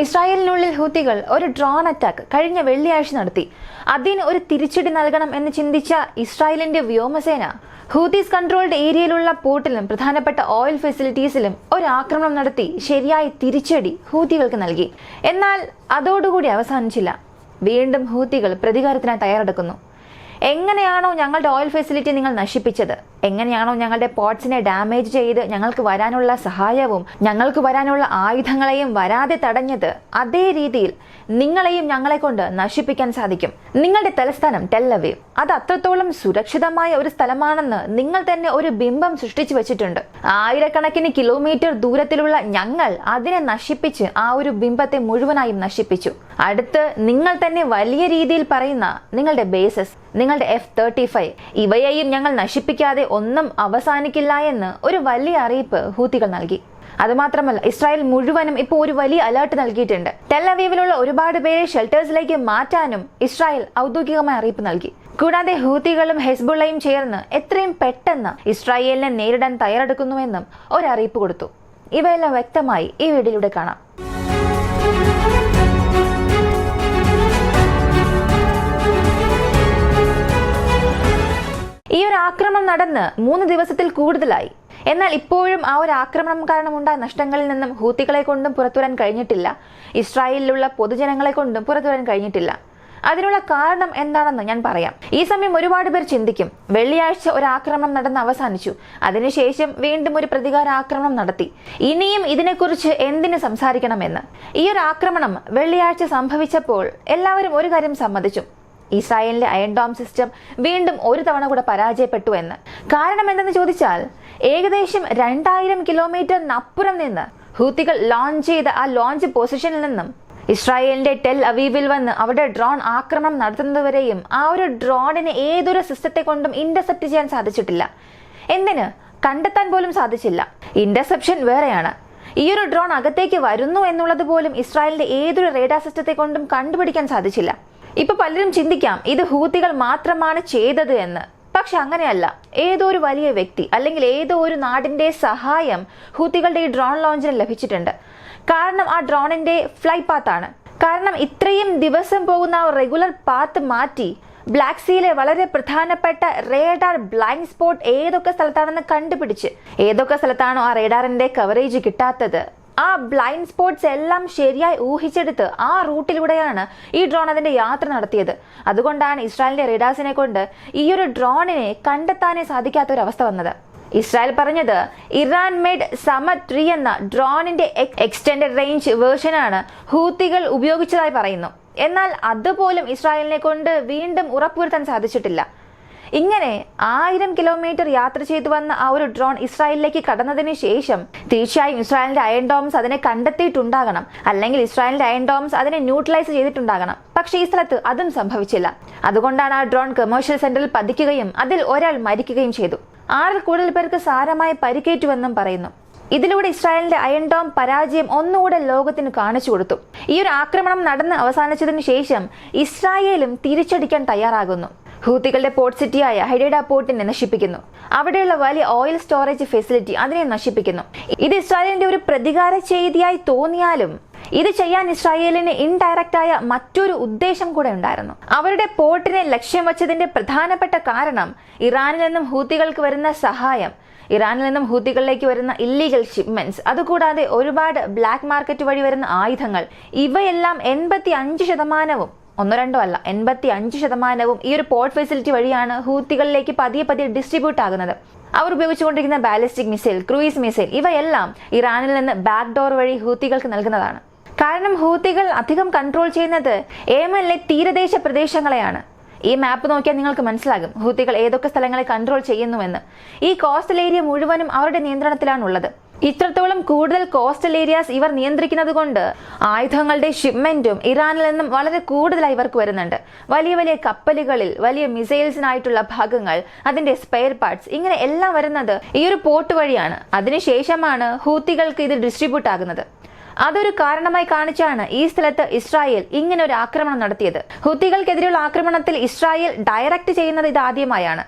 ഇസ്രായേലിനുള്ളിൽ ഹൂത്തികൾ ഒരു drone attack കഴിഞ്ഞ വെള്ളിയാഴ്ച നടത്തി. അതിന് ഒരു തിരിച്ചടി നൽകണം എന്ന് ചിന്തിച്ച ഇസ്രായേലിന്റെ വ്യോമസേന ഹൂതീസ് കൺട്രോൾഡ് ഏരിയയിലുള്ള പോർട്ടിലും പ്രധാനപ്പെട്ട ഓയിൽ ഫെസിലിറ്റീസിലും ഒരു ആക്രമണം നടത്തി ശരിയായ തിരിച്ചടി ഹൂത്തികൾക്ക് നൽകി. എന്നാൽ അതോടുകൂടി അവസാനിച്ചില്ല. വീണ്ടും ഹൂത്തികൾ പ്രതികാരത്തിനായി തയ്യാറെടുക്കുന്നു. എങ്ങനെയാണോ ഞങ്ങളുടെ ഓയിൽ ഫെസിലിറ്റി നിങ്ങൾ നശിപ്പിച്ചത്, എങ്ങനെയാണോ ഞങ്ങളുടെ പോർട്സിനെ ഡാമേജ് ചെയ്ത് ഞങ്ങൾക്ക് വരാനുള്ള സഹായവും ഞങ്ങൾക്ക് വരാനുള്ള ആയുധങ്ങളെയും വരാതെ തടഞ്ഞത്, അതേ രീതിയിൽ നിങ്ങളെയും ഞങ്ങളെ കൊണ്ട് നശിപ്പിക്കാൻ സാധിക്കും. നിങ്ങളുടെ തലസ്ഥാനം ടെൽ അവീവ് അത് അത്രത്തോളം സുരക്ഷിതമായ ഒരു സ്ഥലമാണെന്ന് നിങ്ങൾ തന്നെ ഒരു ബിംബം സൃഷ്ടിച്ചു വെച്ചിട്ടുണ്ട്. ആയിരക്കണക്കിന് കിലോമീറ്റർ ദൂരത്തിലുള്ള ഞങ്ങൾ അതിനെ നശിപ്പിച്ച് ആ ഒരു ബിംബത്തെ മുഴുവനായും നശിപ്പിച്ചു. അടുത്ത് നിങ്ങൾ തന്നെ വലിയ രീതിയിൽ പറയുന്ന നിങ്ങളുടെ ബേസസ്, നിങ്ങളുടെ F-35 ഇവയെയും ഞങ്ങൾ നശിപ്പിക്കാതെ ഒന്നും അവസാനിക്കില്ല എന്ന് ഒരു വലിയ അറിയിപ്പ് ഹൂത്തികൾ നൽകി. അതുമാത്രമല്ല, ഇസ്രായേൽ മുഴുവനും ഇപ്പോൾ ഒരു വലിയ അലേർട്ട് നൽകിയിട്ടുണ്ട്. ടെൽ അവീവിലുള്ള ഒരുപാട് പേരെ ഷെൽട്ടേഴ്സിലേക്ക് മാറ്റാനും ഇസ്രായേൽ ഔദ്യോഗികമായ അറിയിപ്പ് നൽകി. കൂടാതെ ഹൂത്തികളും ഹെസ്ബുള്ളയും ചേർന്ന് എത്രയും പെട്ടെന്ന് ഇസ്രായേലിനെ നേരിടാൻ തയ്യാറെടുക്കുന്നുവെന്നും ഒരറിയിപ്പ് കൊടുത്തു. ഇവയെല്ലാം വ്യക്തമായി ഈ വീഡിയോയിലൂടെ കാണാം. ഈ ഒരു ആക്രമണം നടന്ന് 3 ദിവസത്തിൽ കൂടുതലായി. എന്നാൽ ഇപ്പോഴും ആ ഒരു ആക്രമണം കാരണം ഉണ്ടായ നഷ്ടങ്ങളിൽ നിന്നും ഹൂത്തികളെ കൊണ്ടും പുറത്തുവരാൻ കഴിഞ്ഞിട്ടില്ല. ഇസ്രായേലിലുള്ള പൊതുജനങ്ങളെ കൊണ്ടും പുറത്തുവരാൻ കഴിഞ്ഞിട്ടില്ല. അതിനുള്ള കാരണം എന്താണെന്ന് ഞാൻ പറയാം. ഈ സമയം ഒരുപാട് പേർ ചിന്തിക്കും, വെള്ളിയാഴ്ച ഒരു ആക്രമണം നടന്ന് അവസാനിച്ചു, അതിനുശേഷം വീണ്ടും ഒരു പ്രതികാര ആക്രമണം നടത്തി, ഇനിയും ഇതിനെക്കുറിച്ച് എന്തിന് സംസാരിക്കണമെന്ന്. ഈ ഒരു ആക്രമണം വെള്ളിയാഴ്ച സംഭവിച്ചപ്പോൾ എല്ലാവരും ഒരു കാര്യം സമ്മതിച്ചു: ഇസ്രായേലിന്റെ അയൺ ഡോം സിസ്റ്റം വീണ്ടും ഒരു തവണ കൂടെ പരാജയപ്പെട്ടു എന്ന്. കാരണം എന്തെന്ന് ചോദിച്ചാൽ, ഏകദേശം 2000 കിലോമീറ്ററിനപ്പുറം നിന്ന് ഹൂത്തികൾ ലോഞ്ച് ചെയ്ത ആ ലോഞ്ച് പൊസിഷനിൽ നിന്നും ഇസ്രായേലിന്റെ ടെൽ അവീവിൽ വന്ന് അവിടെ ഡ്രോൺ ആക്രമണം നടത്തുന്നതുവരെയും ആ ഒരു ഡ്രോണിന് ഏതൊരു സിസ്റ്റത്തെ കൊണ്ടും ഇന്റർസെപ്റ്റ് ചെയ്യാൻ സാധിച്ചിട്ടില്ല. എന്തിന്? കണ്ടെത്താൻ പോലും സാധിച്ചില്ല. ഇന്റർസെപ്ഷൻ വേറെയാണ്. ഈ ഒരു ഡ്രോൺ അകത്തേക്ക് വരുന്നു എന്നുള്ളത് പോലും ഇസ്രായേലിന്റെ ഏതൊരു റേഡാർ സിസ്റ്റത്തെ കൊണ്ടും കണ്ടുപിടിക്കാൻ സാധിച്ചില്ല. ഇപ്പൊ പലരും ചിന്തിക്കാം ഇത് ഹൂത്തികൾ മാത്രമാണ് ചെയ്തത് എന്ന്. പക്ഷെ അങ്ങനെയല്ല. ഏതോ ഒരു വലിയ വ്യക്തി അല്ലെങ്കിൽ ഏതോ ഒരു നാടിന്റെ സഹായം ഹൂത്തികളുടെ ഈ ഡ്രോൺ ലോഞ്ചിന് ലഭിച്ചിട്ടുണ്ട്. കാരണം ആ ഡ്രോണിന്റെ ഫ്ലൈ പാത്താണ്. കാരണം ഇത്രയും ദിവസം പോകുന്ന ആ റെഗുലർ പാത്ത് മാറ്റി ബ്ലാക്ക് സീയിലെ വളരെ പ്രധാനപ്പെട്ട റേഡാർ ബ്ലൈൻഡ് സ്പോട്ട് ഏതൊക്കെ സ്ഥലത്താണെന്ന് കണ്ടുപിടിച്ച്, ഏതൊക്കെ സ്ഥലത്താണോ ആ റേഡാറിന്റെ കവറേജ് കിട്ടാത്തത്, ആ ബ്ലൈൻഡ് സ്പോട്ട്സ് എല്ലാം ശരിയായി ഊഹിച്ചെടുത്ത് ആ റൂട്ടിലൂടെയാണ് ഈ ഡ്രോൺ അതിന്റെ യാത്ര നടത്തിയത്. അതുകൊണ്ടാണ് ഇസ്രായേലിന്റെ റേഡാർസിനെ കൊണ്ട് ഈ ഒരു ഡ്രോണിനെ കണ്ടെത്താനേ സാധിക്കാത്ത ഒരു അവസ്ഥ വന്നത്. ഇസ്രായേൽ പറഞ്ഞത് ഇറാൻ മെയ്ഡ് സമത് 3 എന്ന ഡ്രോണിന്റെ എക്സ്റ്റൻഡഡ് റേഞ്ച് വേർഷനാണ് ഹൂത്തികൾ ഉപയോഗിച്ചതായി പറയുന്നു. എന്നാൽ അതുപോലും ഇസ്രായേലിനെ കൊണ്ട് വീണ്ടും ഉറപ്പുവരുത്താൻ സാധിച്ചിട്ടില്ല. ഇങ്ങനെ 1000 കിലോമീറ്റർ യാത്ര ചെയ്തു വന്ന ആ ഒരു ഡ്രോൺ ഇസ്രായേലിലേക്ക് കടന്നതിന് ശേഷം തീർച്ചയായും ഇസ്രായേലിന്റെ അയൺ ഡോംസ് അതിനെ കണ്ടെത്തിയിട്ടുണ്ടാകണം, അല്ലെങ്കിൽ ഇസ്രായേലിന്റെ അയൺ ഡോംസ് അതിനെ ന്യൂട്രലൈസ് ചെയ്തിട്ടുണ്ടാകണം. പക്ഷേ ഈ സ്ഥലത്ത് അതും സംഭവിച്ചില്ല. അതുകൊണ്ടാണ് ആ ഡ്രോൺ കമേഴ്ഷ്യൽ സെന്ററിൽ പതിക്കുകയും അതിൽ ഒരാൾ മരിക്കുകയും ചെയ്തു. 6 കൂടുതൽ പേർക്ക് സാരമായി പരിക്കേറ്റുവെന്നും പറയുന്നു. ഇതിലൂടെ ഇസ്രായേലിന്റെ അയൺ ഡോം പരാജയം ഒന്നുകൂടെ ലോകത്തിന് കാണിച്ചു കൊടുത്തു. ഈ ഒരു ആക്രമണം നടന്ന് അവസാനിച്ചതിന് ശേഷം ഇസ്രായേലും തിരിച്ചടിക്കാൻ തയ്യാറാകുന്നു. ഹൂത്തികളുടെ പോർട്ട് സിറ്റിയായ ഹൈഡേഡ പോർട്ടിനെ നശിപ്പിക്കുന്നു. അവിടെയുള്ള വലിയ ഓയിൽ സ്റ്റോറേജ് ഫെസിലിറ്റി അതിനെ നശിപ്പിക്കുന്നു. ഇത് ഇസ്രായേലിന്റെ ഒരു പ്രതികാര ചെയ്തിയായി തോന്നിയാലും ഇത് ചെയ്യാൻ ഇസ്രായേലിന് ഇൻഡയറക്റ്റ് ആയ മറ്റൊരു ഉദ്ദേശം കൂടെ ഉണ്ടായിരുന്നു. അവരുടെ പോർട്ടിനെ ലക്ഷ്യം വെച്ചതിന്റെ പ്രധാനപ്പെട്ട കാരണം ഇറാനിൽ നിന്നും ഹൂത്തികൾക്ക് വരുന്ന സഹായം, ഇറാനിൽ നിന്നും ഹൂത്തികളിലേക്ക് വരുന്ന ഇല്ലീഗൽ ഷിപ്മെന്റ്സ്, അതുകൂടാതെ ഒരുപാട് ബ്ലാക്ക് മാർക്കറ്റ് വഴി വരുന്ന ആയുധങ്ങൾ, ഇവയെല്ലാം 85%, ഒന്നോ രണ്ടോ അല്ല, 85% ഈ ഒരു പോർട്ട് ഫെസിലിറ്റി വഴിയാണ് ഹൂത്തികളിലേക്ക് പതിയെ ഡിസ്ട്രിബ്യൂട്ട് ആകുന്നത്. അവർ ഉപയോഗിച്ചുകൊണ്ടിരിക്കുന്ന ബാലിസ്റ്റിക് മിസൈൽ, ക്രൂയിസ് മിസൈൽ, ഇവയെല്ലാം ഇറാനിൽ നിന്ന് ബാക്ക് ഡോർ വഴി ഹൂത്തികൾക്ക് നൽകുന്നതാണ്. കാരണം ഹൂത്തികൾ അധികം കൺട്രോൾ ചെയ്യുന്നത് യമനിലെ തീരദേശ പ്രദേശങ്ങളെയാണ്. ഈ മാപ്പ് നോക്കിയാൽ നിങ്ങൾക്ക് മനസ്സിലാകും ഹൂത്തികൾ ഏതൊക്കെ സ്ഥലങ്ങളെ കൺട്രോൾ ചെയ്യുന്നുവെന്ന്. ഈ കോസ്റ്റൽ ഏരിയ മുഴുവനും അവരുടെ നിയന്ത്രണത്തിലാണുള്ളത്. ഇത്രത്തോളം കൂടുതൽ കോസ്റ്റൽ ഏരിയാസ് ഇവർ നിയന്ത്രിക്കുന്നത് കൊണ്ട് ആയുധങ്ങളുടെ ഷിപ്മെന്റും ഇറാനിൽ നിന്നും വളരെ കൂടുതലായി ഇവർക്ക് വരുന്നുണ്ട്. വലിയ വലിയ കപ്പലുകളിൽ വലിയ മിസൈൽസിനായിട്ടുള്ള ഭാഗങ്ങൾ, അതിന്റെ സ്പെയർ പാർട്സ്, ഇങ്ങനെ എല്ലാം വരുന്നത് ഈ ഒരു പോർട്ട് വഴിയാണ്. അതിനുശേഷമാണ് ഹൂത്തികൾക്ക് ഇത് ഡിസ്ട്രിബ്യൂട്ട് ആകുന്നത്. അതൊരു കാരണമായി കാണിച്ചാണ് ഈ സ്ഥലത്ത് ഇസ്രായേൽ ഇങ്ങനെ ഒരു ആക്രമണം നടത്തിയത്. ഹൂത്തികൾക്കെതിരെയുള്ള ആക്രമണത്തിൽ ഇസ്രായേൽ ഡയറക്റ്റ് ചെയ്യുന്നത് ഇത് ആദ്യമായാണ്.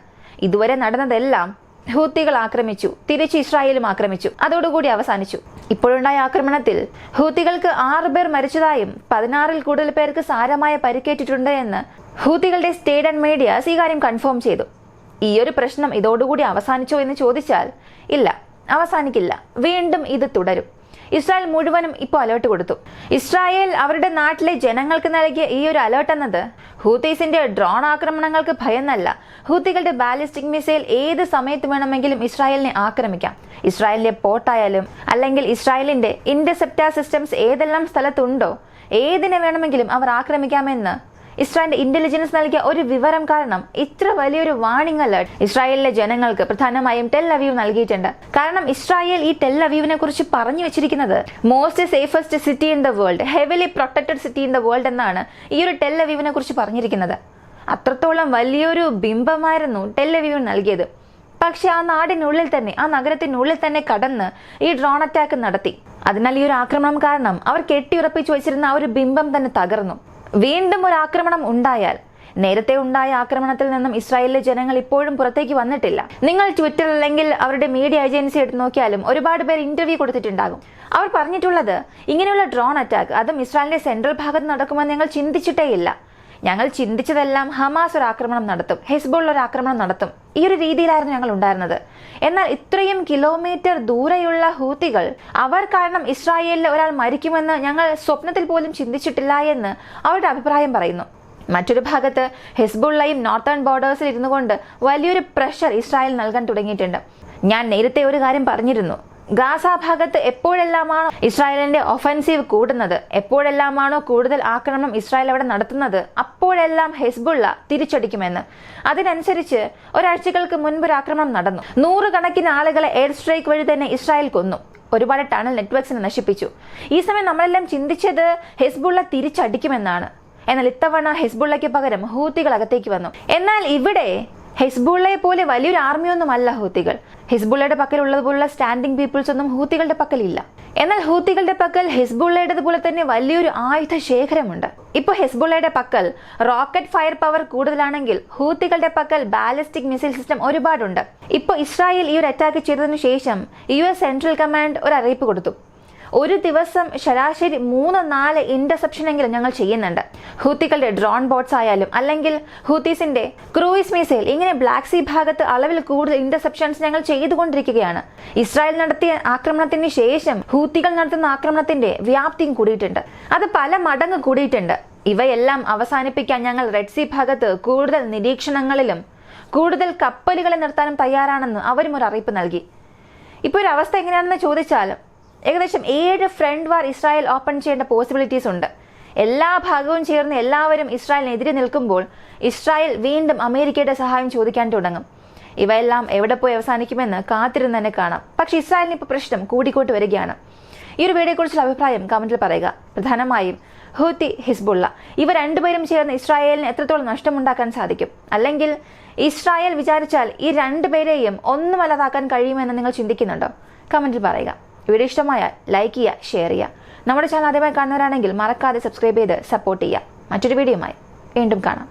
ഇതുവരെ നടന്നതെല്ലാം ഹൂത്തികൾ ആക്രമിച്ചു, തിരിച്ച് ഇസ്രായേലും ആക്രമിച്ചു. അതോടുകൂടി അവസാനിച്ചു. ഇപ്പോഴുണ്ടായ ആക്രമണത്തിൽ ഹൂത്തികൾക്ക് 6 പേർ മരിച്ചതായും 16-ൽ കൂടുതൽ പേർക്ക് സാരമായ പരിക്കേറ്റിട്ടുണ്ട് എന്ന് ഹൂത്തികളുടെ സ്റ്റേറ്റ് ആൻഡ് മീഡിയാസ് ഈ കാര്യം കൺഫേം ചെയ്തു. ഈ ഒരു പ്രശ്നം ഇതോടുകൂടി അവസാനിച്ചോ എന്ന് ചോദിച്ചാൽ ഇല്ല, അവസാനിക്കില്ല. വീണ്ടും ഇത് തുടരും. ഇസ്രായേൽ മുഴുവനും ഇപ്പോൾ അലേർട്ട് കൊടുത്തു. ഇസ്രായേൽ അവരുടെ നാട്ടിലെ ജനങ്ങൾക്ക് നൽകിയ ഈ ഒരു അലേർട്ട് എന്നത് ഹൂത്തീസിന്റെ ഡ്രോൺ ആക്രമണങ്ങൾക്ക് ഭയന്നല്ല. ഹൂത്തികളുടെ ബാലിസ്റ്റിക് മിസൈൽ ഏത് സമയത്ത് വേണമെങ്കിലും ഇസ്രായേലിനെ ആക്രമിക്കാം. ഇസ്രായേലിന്റെ പോർട്ടായാലും അല്ലെങ്കിൽ ഇസ്രായേലിന്റെ ഇന്റർസെപ്റ്റർ സിസ്റ്റംസ് ഏതെല്ലാം സ്ഥലത്തുണ്ടോ ഏതിനെ വേണമെങ്കിലും അവർ ആക്രമിക്കാമെന്ന് ഇസ്രായേലിന്റെ ഇന്റലിജൻസ് നൽകിയ ഒരു വിവരം കാരണം ഇത്ര വലിയൊരു വാർണിംഗ് അലേർട്ട് ഇസ്രായേലിലെ ജനങ്ങൾക്ക് പ്രധാനമായും ടെൽ അവീവ് നൽകിയിട്ടുണ്ട്. കാരണം ഇസ്രായേൽ ഈ ടെൽ അവീവിനെ കുറിച്ച് പറഞ്ഞു വെച്ചിരിക്കുന്നത് most safest city in the world, heavily protected city in the world എന്നാണ് ഈ ഒരു ടെൽ അവീവിനെ കുറിച്ച് പറഞ്ഞിരിക്കുന്നത്. അത്രത്തോളം വലിയൊരു ബിംബമായിരുന്നു ടെൽ അവീവ് നൽകിയത്. പക്ഷെ ആ നാടിനുള്ളിൽ തന്നെ, ആ നഗരത്തിനുള്ളിൽ തന്നെ കടന്ന് ഈ ഡ്രോൺ അറ്റാക്ക് നടത്തി. അതിനാൽ ഈ ഒരു ആക്രമണം കാരണം അവർ കെട്ടിയുറപ്പിച്ചു വെച്ചിരുന്ന ആ ഒരു ബിംബം തന്നെ തകർന്നു. വീണ്ടും ഒരു ആക്രമണം ഉണ്ടായാൽ, നേരത്തെ ഉണ്ടായ ആക്രമണത്തിൽ നിന്നും ഇസ്രായേലിലെ ജനങ്ങൾ ഇപ്പോഴും പുറത്തേക്ക് വന്നിട്ടില്ല. നിങ്ങൾ ട്വിറ്റർ അല്ലെങ്കിൽ അവരുടെ മീഡിയ ഏജൻസി എടുത്ത് നോക്കിയാലും ഒരുപാട് പേർ ഇന്റർവ്യൂ കൊടുത്തിട്ടുണ്ടാകും. അവർ പറഞ്ഞിട്ടുള്ളത് ഇങ്ങനെയുള്ള ഡ്രോൺ അറ്റാക്ക് അതും ഇസ്രായേലിന്റെ സെൻട്രൽ ഭാഗത്ത് നടക്കുമെന്ന് ഞങ്ങൾ ചിന്തിച്ചിട്ടേയില്ല. ഞങ്ങൾ ചിന്തിച്ചതെല്ലാം ഹമാസ് ഒരു ആക്രമണം നടത്തും, ഹിസ്ബുള്ള ഒരു ആക്രമണം നടത്തും, ഈ ഒരു രീതിയിലായിരുന്നു ഞങ്ങൾ ഉണ്ടായിരുന്നത്. എന്നാൽ ഇത്രയും കിലോമീറ്റർ ദൂരെയുള്ള ഹൂത്തികൾ, അവർ കാരണം ഇസ്രായേലിൽ ഒരാൾ മരിക്കുമെന്ന് ഞങ്ങൾ സ്വപ്നത്തിൽ പോലും ചിന്തിച്ചിട്ടില്ല എന്ന് അവരുടെ അഭിപ്രായം പറയുന്നു. മറ്റൊരു ഭാഗത്ത് ഹിസ്ബുള്ളയും നോർത്തേൺ ബോർഡേഴ്സിൽ ഇരുന്നു കൊണ്ട് വലിയൊരു പ്രഷർ ഇസ്രായേൽ നൽകാൻ തുടങ്ങിയിട്ടുണ്ട്. ഞാൻ നേരത്തെ ഒരു കാര്യം പറഞ്ഞിരുന്നു, ഗാസ ഭാഗത്ത് എപ്പോഴെല്ലാമാണോ ഇസ്രായേലിന്റെ ഒഫൻസീവ് കൂടുന്നത്, എപ്പോഴെല്ലാമാണോ കൂടുതൽ ആക്രമണം ഇസ്രായേൽ അവിടെ നടത്തുന്നത്, അപ്പോഴെല്ലാം ഹിസ്ബുള്ള തിരിച്ചടിക്കുമെന്ന്. അതിനനുസരിച്ച് ഒരാഴ്ചകൾക്ക് മുൻപ് ഒരു ആക്രമണം നടന്നു. 100 കണക്കിന് ആളുകളെ എയർ സ്ട്രൈക്ക് വഴി തന്നെ ഇസ്രായേൽ കൊന്നു. ഒരുപാട് ടണൽ നെറ്റ്വർക്സിനെ നശിപ്പിച്ചു. ഈ സമയം നമ്മളെല്ലാം ചിന്തിച്ചത് ഹിസ്ബുള്ള തിരിച്ചടിക്കുമെന്നാണ്. എന്നാൽ ഇത്തവണ ഹിസ്ബുള്ളയ്ക്ക് പകരം ഹൂത്തികൾ അകത്തേക്ക് വന്നു. എന്നാൽ ഇവിടെ ഹിസ്ബുള്ളയെ പോലെ വലിയൊരു ആർമിയൊന്നുമല്ല ഹൂത്തികൾ. ഹിസ്ബുള്ളയുടെ പക്കൽ ഉള്ളതുപോലുള്ള സ്റ്റാൻഡിംഗ് പീപ്പിൾസ് ഒന്നും ഹൂത്തികളുടെ പക്കലില്ല. എന്നാൽ ഹൂത്തികളുടെ പക്കൽ ഹിസ്ബുള്ളയുടേതുപോലെ തന്നെ വലിയൊരു ആയുധ ശേഖരമുണ്ട്. ഇപ്പോൾ ഹിസ്ബുള്ളയുടെ പക്കൽ റോക്കറ്റ് ഫയർ പവർ കൂടുതലാണെങ്കിൽ ഹൂത്തികളുടെ പക്കൽ ബാലിസ്റ്റിക് മിസൈൽ സിസ്റ്റം ഒരുപാടുണ്ട്. ഇപ്പോൾ ഇസ്രായേൽ ഈ ഒരു അറ്റാക്ക് ചെയ്തതിനു ശേഷം US സെൻട്രൽ കമാൻഡ് ഒരു അറിയിപ്പ് കൊടുത്തു. ഒരു ദിവസം ശരാശരി 3-4 ഇന്റർസെപ്ഷൻ എങ്കിലും ഞങ്ങൾ ചെയ്യുന്നുണ്ട്. ഹൂത്തികളുടെ ഡ്രോൺ ബോട്ട്സ് ആയാലും അല്ലെങ്കിൽ ഹൂത്തീസിന്റെ ക്രൂയിസ് മിസൈൽ, ഇങ്ങനെ ബ്ലാക്ക് സീ ഭാഗത്ത് അളവിൽ കൂടുതൽ ഇന്റർസെപ്ഷൻസ് ഞങ്ങൾ ചെയ്തുകൊണ്ടിരിക്കുകയാണ്. ഇസ്രായേൽ നടത്തിയ ആക്രമണത്തിന് ശേഷം ഹൂത്തികൾ നടത്തുന്ന ആക്രമണത്തിന്റെ വ്യാപ്തിയും കൂടിയിട്ടുണ്ട്. അത് പല മടങ്ങ് കൂടിയിട്ടുണ്ട്. ഇവയെല്ലാം അവസാനിപ്പിക്കാൻ ഞങ്ങൾ റെഡ് സീ ഭാഗത്ത് കൂടുതൽ നിരീക്ഷണങ്ങളിലും കൂടുതൽ കപ്പലുകളെ നിർത്താനും തയ്യാറാണെന്ന് അവരും ഒരു അറിയിപ്പ് നൽകി. ഇപ്പോൾ ഒരു അവസ്ഥ എങ്ങനെയാണെന്ന് ചോദിച്ചാൽ ഏകദേശം 7 ഫ്രണ്ട് വാർ ഇസ്രായേൽ ഓപ്പൺ ചെയ്യേണ്ട പോസിബിലിറ്റീസ് ഉണ്ട്. എല്ലാ ഭാഗവും ചേർന്ന് എല്ലാവരും ഇസ്രായേലിനെതിരെ നിൽക്കുമ്പോൾ ഇസ്രായേൽ വീണ്ടും അമേരിക്കയുടെ സഹായം ചോദിക്കാൻ തുടങ്ങും. ഇവയെല്ലാം എവിടെ പോയി അവസാനിക്കുമെന്ന് കാത്തിരുന്ന് തന്നെ കാണാം. പക്ഷെ ഇസ്രായേലിന് ഇപ്പോൾ പ്രശ്നം കൂടിക്കൂട്ടി വരികയാണ്. ഈ ഒരു വീഡിയോയെക്കുറിച്ചുള്ള അഭിപ്രായം കമന്റിൽ പറയുക. പ്രധാനമായും ഹൂത്തി, ഹിസ്ബുള്ള ഇവ രണ്ടുപേരും ചേർന്ന് ഇസ്രായേലിന് എത്രത്തോളം നഷ്ടമുണ്ടാക്കാൻ സാധിക്കും, അല്ലെങ്കിൽ ഇസ്രായേൽ വിചാരിച്ചാൽ ഈ രണ്ടുപേരെയും ഒന്നുമല്ലാതാക്കാൻ കഴിയുമെന്ന് നിങ്ങൾ ചിന്തിക്കുന്നുണ്ടോ? കമന്റിൽ പറയുക. വീഡിയോ ഇഷ്ടമായാൽ ലൈക്ക് ചെയ്യുക, ഷെയർ ചെയ്യുക. നമ്മുടെ ചാനൽ ആദ്യമായി കാണുന്നവരാണെങ്കിൽ മറക്കാതെ സബ്സ്ക്രൈബ് ചെയ്ത് സപ്പോർട്ട് ചെയ്യുക. മറ്റൊരു വീഡിയോയുമായി വീണ്ടും കാണാം.